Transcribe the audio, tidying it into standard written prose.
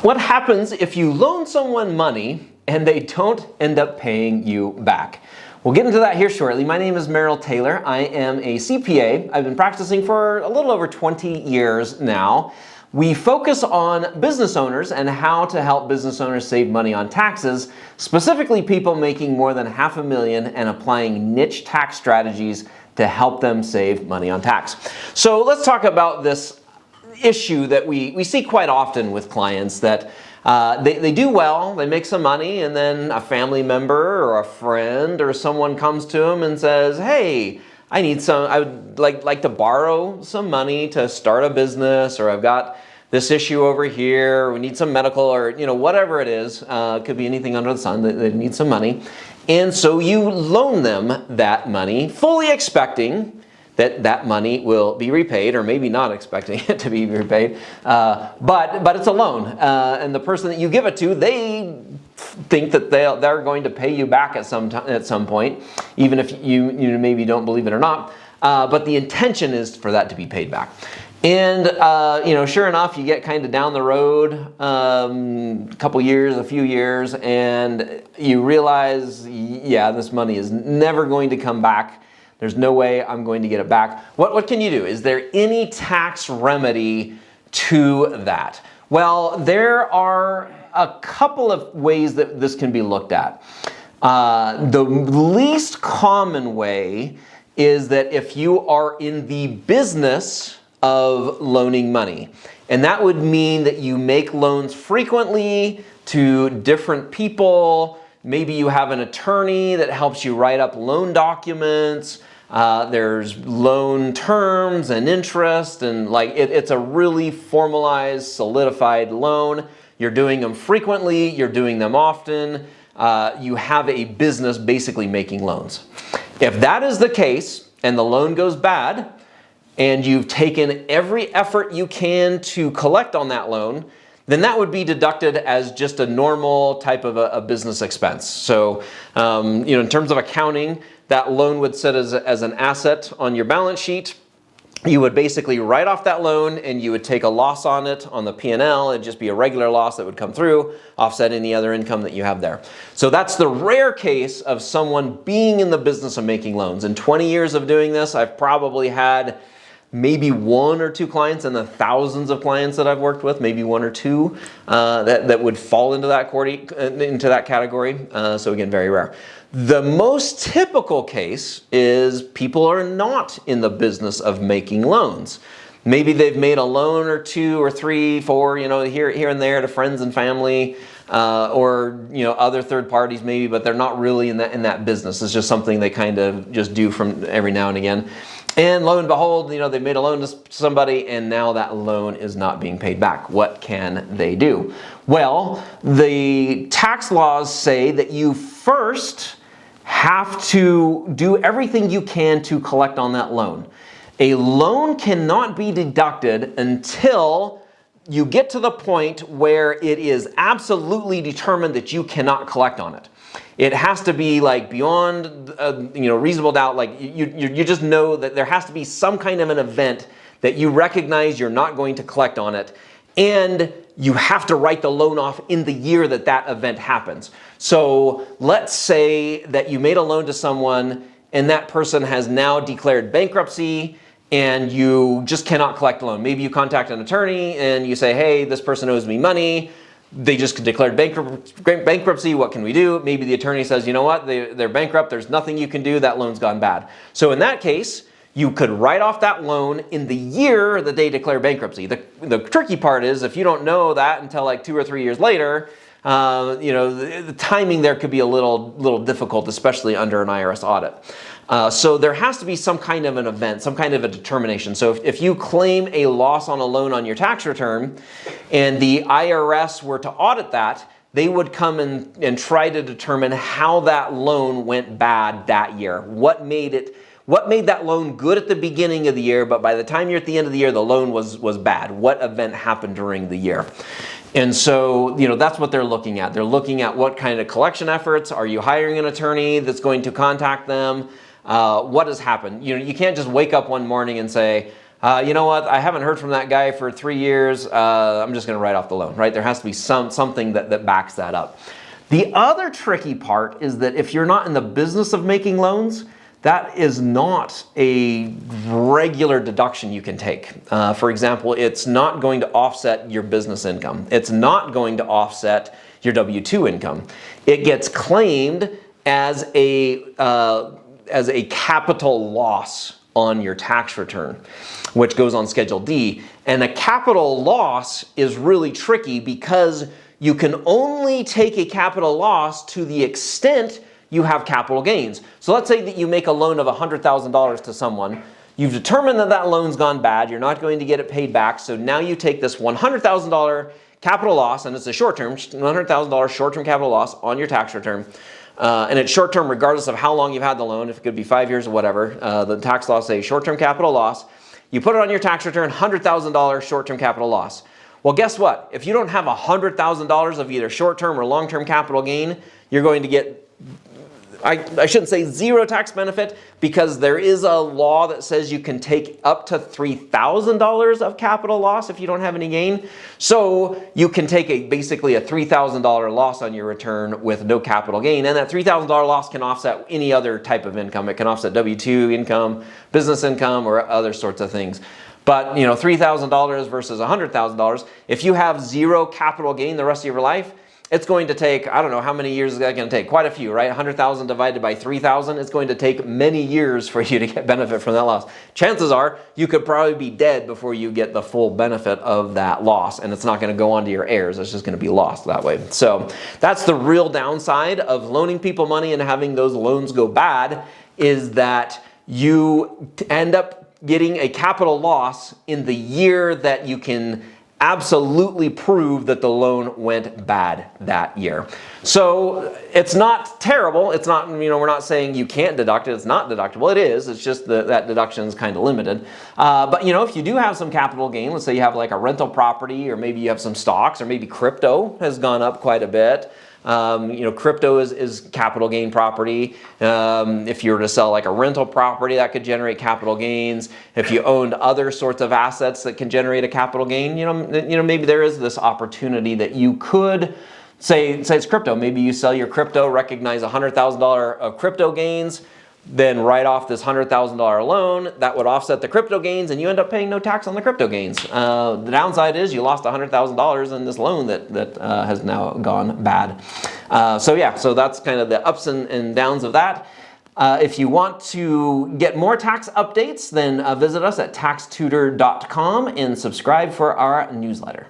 What happens if you loan someone money and they don't end up paying you back? We'll get into that here shortly. My name is Merrill Taylor. I am a CPA. I've been practicing for a little over 20 years now. We focus on business owners and how to help business owners save money on taxes, specifically people making more than $500,000 and applying niche tax strategies to help them save money on tax. So let's talk about this issue that we see quite often with clients that they do well, they make some money, and then a family member or a friend or someone comes to them and says, hey, I would like to borrow some money to start a business, or I've got this issue over here, we need some medical, or whatever it is, could be anything under the sun, they need some money. And so you loan them that money, fully expecting that money will be repaid, or maybe not expecting it to be repaid, but it's a loan. And the person that you give it to, they think that they're going to pay you back at some point, even if you maybe don't believe it or not. But the intention is for that to be paid back. And sure enough, you get kind of down the road a few years, and you realize, yeah, this money is never going to come back. There's no way I'm going to get it back. What can you do? Is there any tax remedy to that? Well, there are a couple of ways that this can be looked at. The least common way is that if you are in the business of loaning money, and that would mean that you make loans frequently to different people. Maybe you have an attorney that helps you write up loan documents. There's loan terms and interest, and it's a really formalized, solidified loan. You're doing them frequently, you're doing them often. You have a business basically making loans. If that is the case and the loan goes bad, and you've taken every effort you can to collect on that loan, then that would be deducted as just a normal type of a business expense. So, in terms of accounting, that loan would sit as an asset on your balance sheet. You would basically write off that loan and you would take a loss on it on the P&L. It'd just be a regular loss that would come through, offset any other income that you have there. So that's the rare case of someone being in the business of making loans. In 20 years of doing this, I've probably had maybe one or two clients in the thousands of clients that I've worked with, maybe one or two that would fall into that category. So again, very rare. The most typical case is people are not in the business of making loans. Maybe they've made a loan or two or three, four, here and there to friends and family, or other third parties maybe, but they're not really in that business. It's just something they kind of just do from every now and again. And lo and behold, they made a loan to somebody, and now that loan is not being paid back. What can they do? Well, the tax laws say that you first have to do everything you can to collect on that loan. A loan cannot be deducted until you get to the point where it is absolutely determined that you cannot collect on it. It has to be beyond reasonable doubt. You just know that there has to be some kind of an event that you recognize you're not going to collect on it, and you have to write the loan off in the year that event happens. So let's say that you made a loan to someone and that person has now declared bankruptcy and you just cannot collect the loan. Maybe you contact an attorney and you say, hey, this person owes me money. They just declared bankruptcy. What can we do? Maybe the attorney says, you know what, they're bankrupt. There's nothing you can do. That loan's gone bad. So in that case, you could write off that loan in the year that they declare bankruptcy. The tricky part is if you don't know that until 2 or 3 years later, the timing there could be a little difficult, especially under an IRS audit. So there has to be some kind of an event, some kind of a determination. So if you claim a loss on a loan on your tax return and the IRS were to audit that, they would come and try to determine how that loan went bad that year. What made that loan good at the beginning of the year, but by the time you're at the end of the year, the loan was bad? What event happened during the year? And so, that's what they're looking at. They're looking at what kind of collection efforts. Are you hiring an attorney that's going to contact them? What has happened? You can't just wake up one morning and say, you know what, I haven't heard from that guy for 3 years, I'm just going to write off the loan, right? There has to be something that backs that up. The other tricky part is that if you're not in the business of making loans, that is not a regular deduction you can take. For example, it's not going to offset your business income. It's not going to offset your W-2 income. It gets claimed as a capital loss on your tax return, which goes on Schedule D. And a capital loss is really tricky because you can only take a capital loss to the extent you have capital gains. So let's say that you make a loan of $100,000 to someone. You've determined that that loan's gone bad. You're not going to get it paid back. So now you take this $100,000 capital loss, and it's a short-term, $100,000 short-term capital loss on your tax return. And it's short-term regardless of how long you've had the loan. If it could be 5 years or whatever, the tax laws say short-term capital loss. You put it on your tax return, $100,000 short-term capital loss. Well, guess what? If you don't have $100,000 of either short-term or long-term capital gain, you're going to get, I shouldn't say zero tax benefit, because there is a law that says you can take up to $3,000 of capital loss if you don't have any gain. So you can take basically a $3,000 loss on your return with no capital gain, and that $3,000 loss can offset any other type of income. It can offset W-2 income, business income, or other sorts of things. But you know, $3,000 versus $100,000, if you have zero capital gain the rest of your life, it's going to take, I don't know how many years is that going to take? Quite a few, right? 100,000 divided by 3,000, it's going to take many years for you to get benefit from that loss. Chances are you could probably be dead before you get the full benefit of that loss, and it's not going to go on to your heirs. It's just going to be lost that way. So that's the real downside of loaning people money and having those loans go bad, is that you end up getting a capital loss in the year that you can absolutely prove that the loan went bad that year. So it's not terrible. It's not, you know, we're not saying you can't deduct it. It's not deductible. It is. It's just that deduction is kind of limited. But you know, if you do have some capital gain, let's say you have like a rental property, or maybe you have some stocks, or maybe crypto has gone up quite a bit. You know, crypto is capital gain property. If you were to sell like a rental property, that could generate capital gains. If you owned other sorts of assets that can generate a capital gain, you know, maybe there is this opportunity that you could say it's crypto. Maybe you sell your crypto, recognize $100,000 of crypto gains, then write off this $100,000 loan. That would offset the crypto gains, and you end up paying no tax on the crypto gains. The downside is you lost $100,000 in this loan that has now gone bad. So yeah, so that's kind of the ups and downs of that. If you want to get more tax updates, then visit us at taxtutor.com and subscribe for our newsletter.